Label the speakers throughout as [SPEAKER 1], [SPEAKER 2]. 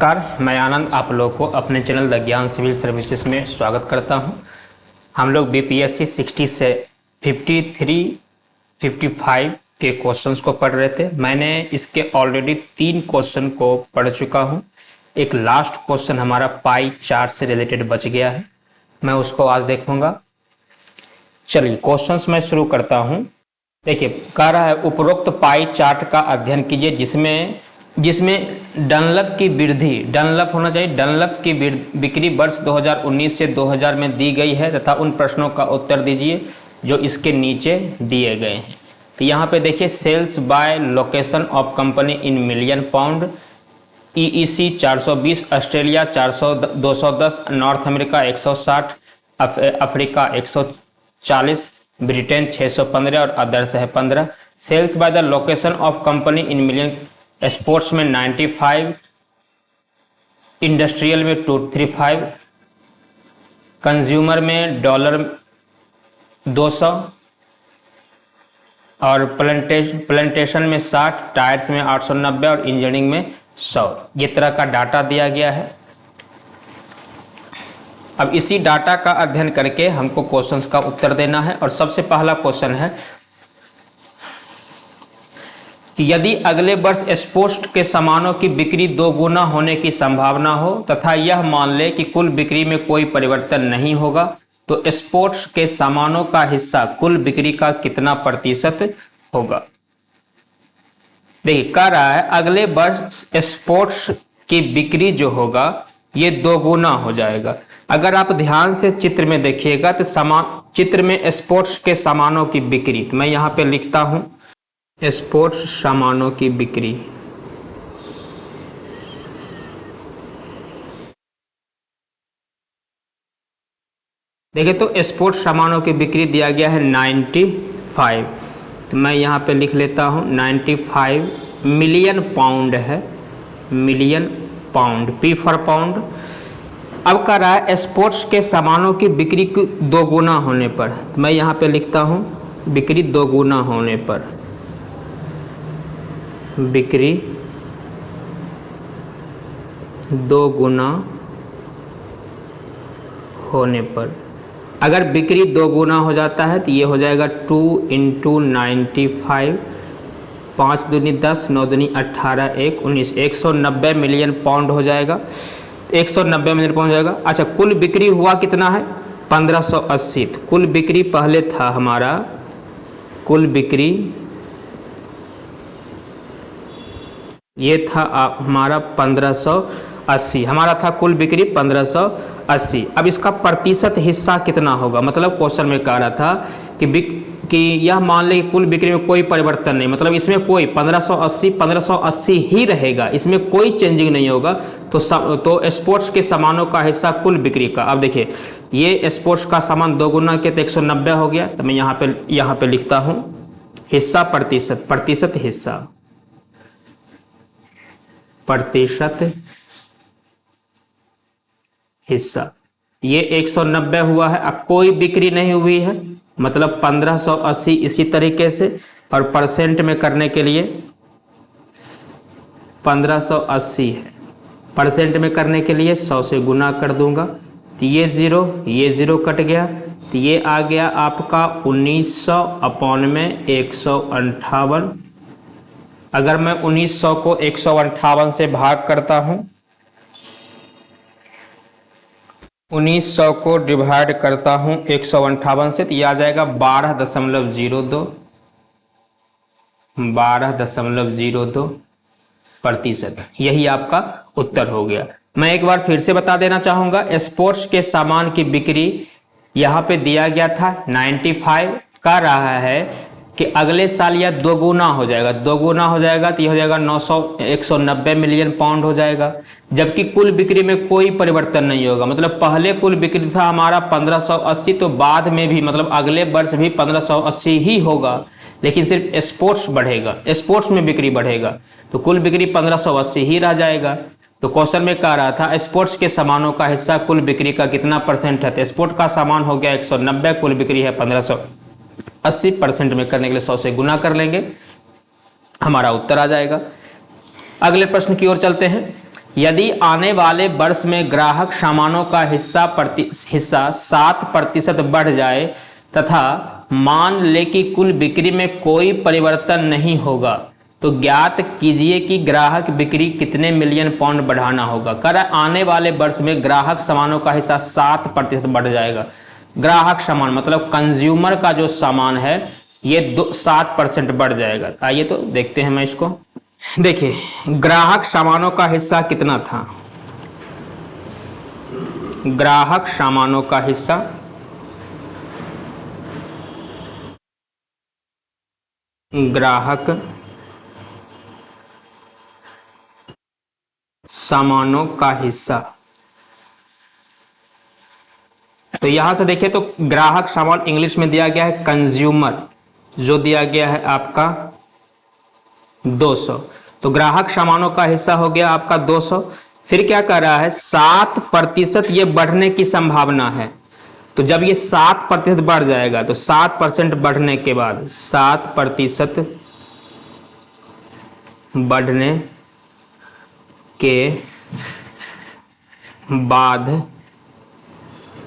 [SPEAKER 1] नमस्कार, मैं आनंद आप लोग को अपने चैनल द ज्ञान सिविल सर्विसेज में स्वागत करता हूं। हम लोग बीपीएससी 60 से 53, 55 के क्वेश्चंस को पढ़ रहे थे। मैंने इसके ऑलरेडी 3 क्वेश्चन को पढ़ चुका हूं। एक लास्ट क्वेश्चन हमारा पाई चार्ट से रिलेटेड बच गया है, मैं उसको आज देखूंगा। चलिए क्वेश्चंस मैं शुरू करता हूं। देखिए, कह रहा है उपरोक्त पाई चार्ट का अध्ययन कीजिए जिसमें डनलप की वृद्धि, डनलप होना चाहिए, डनलप की बिक्री वर्ष 2019 से 2000 में दी गई है तथा उन प्रश्नों का उत्तर दीजिए जो इसके नीचे दिए गए हैं। तो यहाँ पे देखिए, sales by location of company in million pound, EEC 420, Australia 210, North America 160, Africa 140, Britain 615 और अदर्स है 15। Sales by the location of company in million, sports में 95, इंडस्ट्रियल में 235, कंज्यूमर में $200 और प्लांटेशन में 60, टायर्स में 890 और इंजीनियरिंग में 100। ये तरह का डाटा दिया गया है। अब इसी डाटा का अध्ययन करके हमको क्वेश्चंस का उत्तर देना है। और सबसे पहला क्वेश्चन है कि यदि अगले वर्ष स्पोर्ट्स के सामानों की बिक्री 2 गुना होने की संभावना हो तथा यह मान ले कि कुल बिक्री में कोई परिवर्तन नहीं होगा, तो स्पोर्ट्स के सामानों का हिस्सा कुल बिक्री का कितना प्रतिशत होगा। देखिए, कह रहा है अगले वर्ष स्पोर्ट्स की बिक्री जो होगा ये 2 गुना हो जाएगा। अगर आप ध्यान से चित्र में देखिएगा तो चित्र में स्पोर्ट्स के सामानों की बिक्री, तो मैं यहाँ पे लिखता हूं स्पोर्ट्स सामानों की बिक्री। देखिए, तो स्पोर्ट्स सामानों की बिक्री दिया गया है 95, तो मैं यहाँ पे लिख लेता हूँ 95 मिलियन पाउंड है, million pound, P for pound. अब कह रहा है स्पोर्ट्स के सामानों की बिक्री 2 गुना होने पर, तो मैं यहाँ पे लिखता हूँ बिक्री 2 गुना होने पर, बिक्री 2 गुना होने पर। अगर बिक्री 2 गुना हो जाता है तो ये हो जाएगा 2 × 95, 5 दूनी 10, 9 दूनी 18, 1 19, 190 मिलियन पाउंड हो जाएगा, 190 मिलियन पाउंड हो जाएगा। अच्छा, कुल बिक्री हुआ कितना है 1580। कुल बिक्री पहले था हमारा, कुल बिक्री ये था हमारा 1580, हमारा था कुल बिक्री 1580। अब इसका प्रतिशत हिस्सा कितना होगा, मतलब क्वेश्चन में कह रहा था कि यह मान ले कि कुल बिक्री में कोई परिवर्तन नहीं, मतलब इसमें कोई 1580 ही रहेगा, इसमें कोई चेंजिंग नहीं होगा। तो स्पोर्ट्स के सामानों का हिस्सा कुल बिक्री का, अब देखिए ये स्पोर्ट्स का सामान 2 गुना के तो 190 हो गया, तो मैं यहाँ पे लिखता हूँ हिस्सा प्रतिशत, प्रतिशत हिस्सा, प्रतिशत हिस्सा। ये 190 हुआ है, अब कोई बिक्री नहीं हुई है, मतलब 1580 इसी तरीके से। और परसेंट में करने के लिए 1580 है, परसेंट में करने के लिए 100 से गुना कर दूंगा, तो ये 0 कट गया, तो ये आ गया आपका 1900 अपॉन में 158। अगर मैं 1900 को 158 से भाग करता हूं, 1900 को डिवाइड करता हूं 158 से, तो यह आ जाएगा 12.02 प्रतिशत। यही आपका उत्तर हो गया। मैं एक बार फिर से बता देना चाहूंगा, स्पोर्ट्स के सामान की बिक्री यहां पे दिया गया था 95, कह रहा है कि अगले साल यह 2 गुना हो जाएगा, 2 गुना हो जाएगा तो यह हो जाएगा 190 मिलियन पाउंड हो जाएगा। जबकि कुल बिक्री में कोई परिवर्तन नहीं होगा, मतलब पहले कुल बिक्री था हमारा 1580, तो बाद में भी मतलब अगले वर्ष भी 1580 ही होगा, लेकिन सिर्फ स्पोर्ट्स बढ़ेगा, स्पोर्ट्स में बिक्री बढ़ेगा, तो कुल बिक्री 1580 ही रह जाएगा। तो क्वेश्चन में कह रहा था स्पोर्ट्स के सामानों का हिस्सा कुल बिक्री का कितना परसेंट है, तो स्पोर्ट्स का सामान हो गया 190, कुल बिक्री है 1580, परसेंट में करने के लिए 100 से गुना कर लेंगे, हमारा उत्तर आ जाएगा। अगले प्रश्न की ओर चलते हैं। यदि आने वाले वर्ष में ग्राहक सामानों का हिस्सा 7% बढ़ जाए तथा मान ले कि कुल बिक्री में कोई परिवर्तन नहीं होगा तो ज्ञात कीजिए कि ग्राहक बिक्री कितने मिलियन पाउंड बढ़ाना होगा। कर आने वाले वर्ष में ग्राहक सामानों का हिस्सा 7% बढ़ जाएगा। ग्राहक सामान मतलब कंज्यूमर का जो सामान है ये 7% बढ़ जाएगा। आइए तो देखते हैं मैं इसको। देखिए ग्राहक सामानों का हिस्सा कितना था, ग्राहक सामानों का हिस्सा ग्राहक सामानों का हिस्सा, तो यहां से देखिए तो ग्राहक सामान इंग्लिश में दिया गया है कंज्यूमर, जो दिया गया है आपका 200, तो ग्राहक सामानों का हिस्सा हो गया आपका 200। फिर क्या कर रहा है 7% ये बढ़ने की संभावना है, तो जब ये 7% बढ़ जाएगा तो 7% बढ़ने के बाद 7% बढ़ने के बाद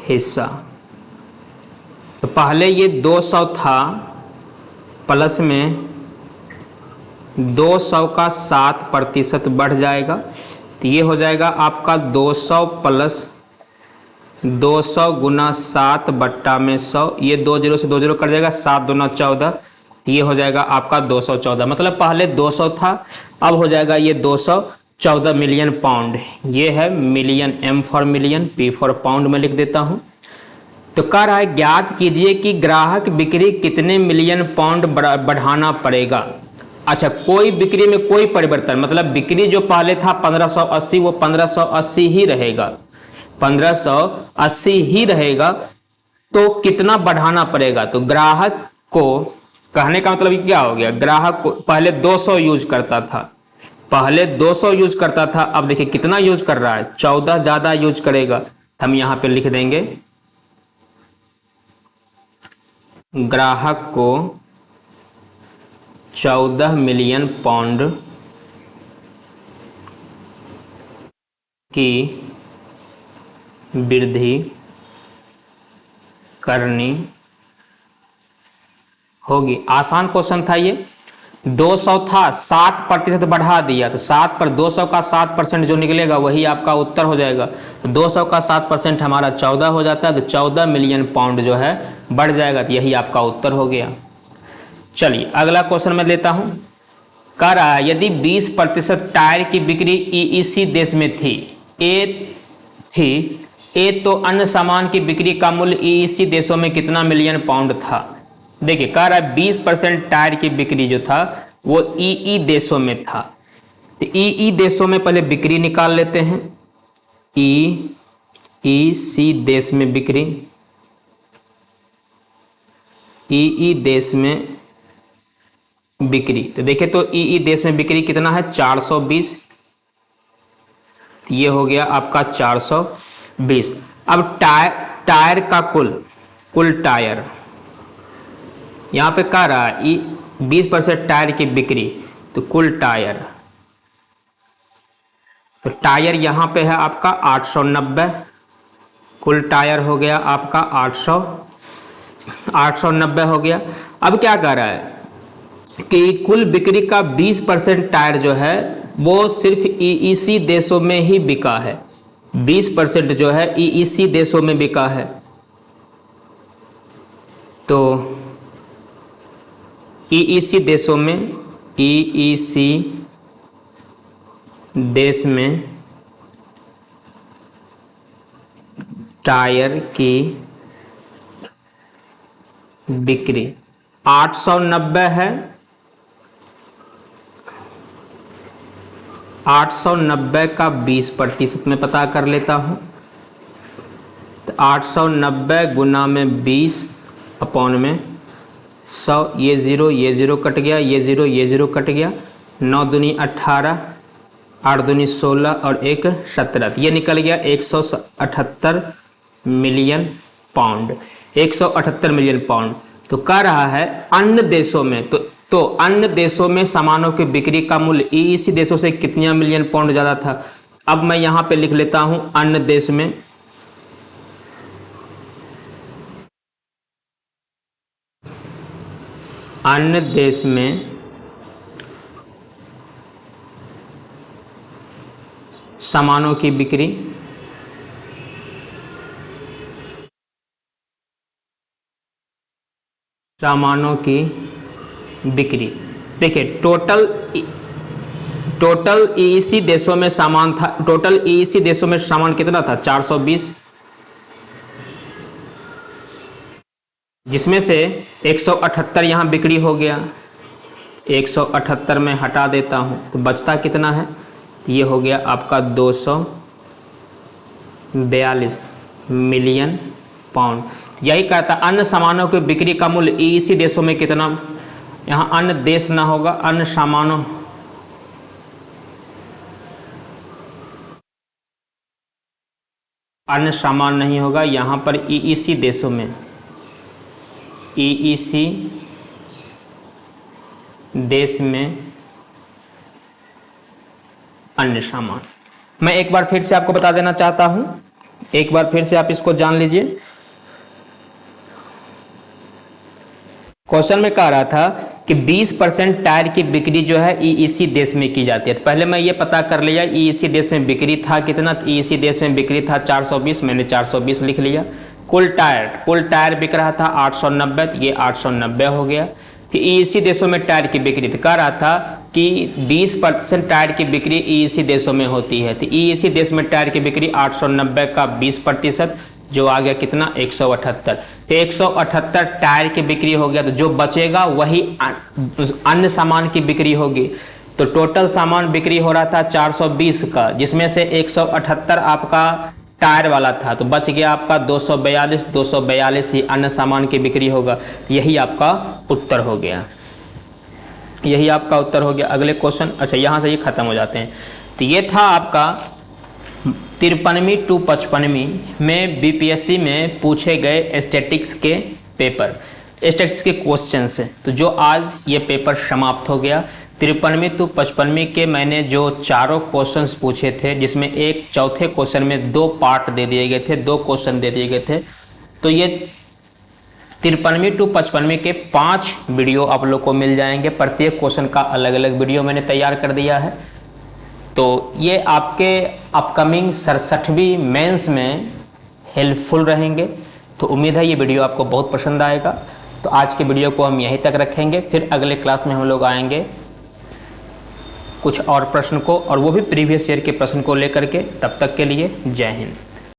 [SPEAKER 1] हिस्सा, तो पहले ये 200 था प्लस में 200 का 7% बढ़ जाएगा तो ये हो जाएगा आपका 200 प्लस 200 गुना 7 बट्टा में 100, ये 2 0 से 2 0 कट जाएगा, 7 दूना 14, ये हो जाएगा आपका 214। मतलब पहले 200 था अब हो जाएगा ये 214 मिलियन पाउंड। ये है million, M for million, P for pound में लिख देता हूं। तो कह रहा है ज्ञात कीजिए कि ग्राहक बिक्री कितने मिलियन पाउंड बढ़ाना पड़ेगा। अच्छा, कोई बिक्री में कोई परिवर्तन, मतलब बिक्री जो पहले था 1580 वो 1580 ही रहेगा, 1580 ही रहेगा, तो कितना बढ़ाना पड़ेगा। तो ग्राहक को कहने का मतलब क्या हो गया, ग्राहक को पहले 200 यूज करता था, पहले 200 यूज करता था, अब देखिए कितना यूज कर रहा है, 14 ज्यादा यूज करेगा। हम यहां पे लिख देंगे ग्राहक को 14 मिलियन पाउंड की वृद्धि करनी होगी। आसान क्वेश्चन था ये। 200 था 7% बढ़ा दिया, तो 7 पर 200 का 7% जो निकलेगा वही आपका उत्तर हो जाएगा। तो 200 का 7% हमारा 14 हो जाता है, तो 14 मिलियन पाउंड जो है बढ़ जाएगा, तो यही आपका उत्तर हो गया। चलिए अगला क्वेश्चन मैं लेता हूं। कह रहा है यदि 20% टायर की बिक्री ईईसी देश में थी, तो अन्य सामान की बिक्री का मूल्य ईईसी देशों में कितना मिलियन पाउंड था। देखिए कह रहा है 20% टायर की बिक्री जो था वो ईई देशों में था, तो ईई देशों में पहले बिक्री निकाल लेते हैं। ईईसी देश में बिक्री, ईई देश में बिक्री, तो देखिए तो ईई देश में बिक्री कितना है 420, ये हो गया आपका 420। अब टायर का कुल टायर यहां पे कह रहा है 20% टायर की बिक्री, तो कुल टायर, तो टायर यहां पे है आपका 890, कुल टायर हो गया आपका 890 हो गया। अब क्या कह रहा है कि कुल बिक्री का 20% टायर जो है वो सिर्फ ईईसी देशों में ही बिका है, 20% जो है ईईसी देशों में बिका है। तो ईईसी देशों में, ईईसी देश में टायर की बिक्री 890 है, 890 का 20% में पता कर लेता हूं, तो 890 गुना में 20 अपॉन में 100, ये 0 कट गया, ये 0 कट गया, 9 दूनी 18, 8 दूनी 16 और 1 17, ये निकल गया 178 मिलियन पाउंड, 178 मिलियन पाउंड। तो कह रहा है अन्य देशों में, तो अन्य देशों में सामानों की बिक्री का मूल्य ईईसी देशों से कितना मिलियन पाउंड ज़्यादा था, अब मैं यहां पे लिख लेता हूं अन्य देश में अन्य देश में सामानों की बिक्री देखिए टोटल ईईसी देशों में सामान था, टोटल ईईसी देशों में सामान कितना था 420, जिसमें से 178 यहां बिक्री हो गया। 178 में हटा देता हूं तो बचता कितना है, ये हो गया आपका 242 मिलियन पाउंड। यही कहता अन्य सामानों की बिक्री का मूल्य ईईसी देशों में कितना, यहाँ अन्य देश ना होगा, अन्य सामानों सामान नहीं होगा, यहाँ पर ईईसी देशों में, ईईसी देश में अन्य सामान। मैं एक बार फिर से आपको बता देना चाहता हूं, एक बार फिर से आप इसको जान लीजिए। क्वेश्चन में कह रहा था कि 20% टायर की बिक्री जो है ईईसी देश में की जाती है। तो पहले मैं ये पता कर लिया ईईसी देश में बिक्री था कितना, ईईसी देश में बिक्री था 420, मैंने 420 लिख लिया। कुल टायर बिक रहा था 890, ये 890 हो गया। कि ईईसी देशों में टायर की बिक्री, तो कह रहा था कि 20% टायर की बिक्री ईईसी देशों में होती है। तो ईईसी देश में टायर की बिक्री 890 का 20%, जो आ गया कितना 178। तो 178 टायर की बिक्री हो गया, तो जो बचेगा वही अन्य सामान की बिक्री होगी। तो टोटल सामान बिक्री हो रहा था 420 का, जिसमें से 178 आपका टायर वाला था, तो बच गया आपका 242 ही अन्य सामान की बिक्री होगा। यही आपका उत्तर हो गया, यही आपका उत्तर हो गया। अगले क्वेश्चन, अच्छा यहाँ से ये खत्म हो जाते हैं। तो ये था आपका 53वीं टू 55वीं में बीपीएससी में पूछे गए स्टैटिक्स के पेपर, स्टैटिक्स के क्वेश्चन से। तो जो आज ये पेपर समाप्त हो गया। 53वीं टू 55वीं के मैंने जो चारों क्वेश्चंस पूछे थे, जिसमें एक चौथे क्वेश्चन में 2 पार्ट दे दिए गए थे, 2 क्वेश्चन दे दिए गए थे। तो ये 53वीं टू 55वीं के 5 वीडियो आप लोग को मिल जाएंगे। प्रत्येक क्वेश्चन का अलग अलग वीडियो मैंने तैयार कर दिया है। तो ये आपके अपकमिंग 67वीं मेंस में हेल्पफुल रहेंगे। तो उम्मीद है ये वीडियो आपको बहुत पसंद आएगा। तो आज के वीडियो को हम यहीं तक रखेंगे, फिर अगले क्लास में हम लोग आएंगे कुछ और प्रश्न को, और वो भी प्रीवियस ईयर के प्रश्न को लेकर के। तब तक के लिए जय हिंद।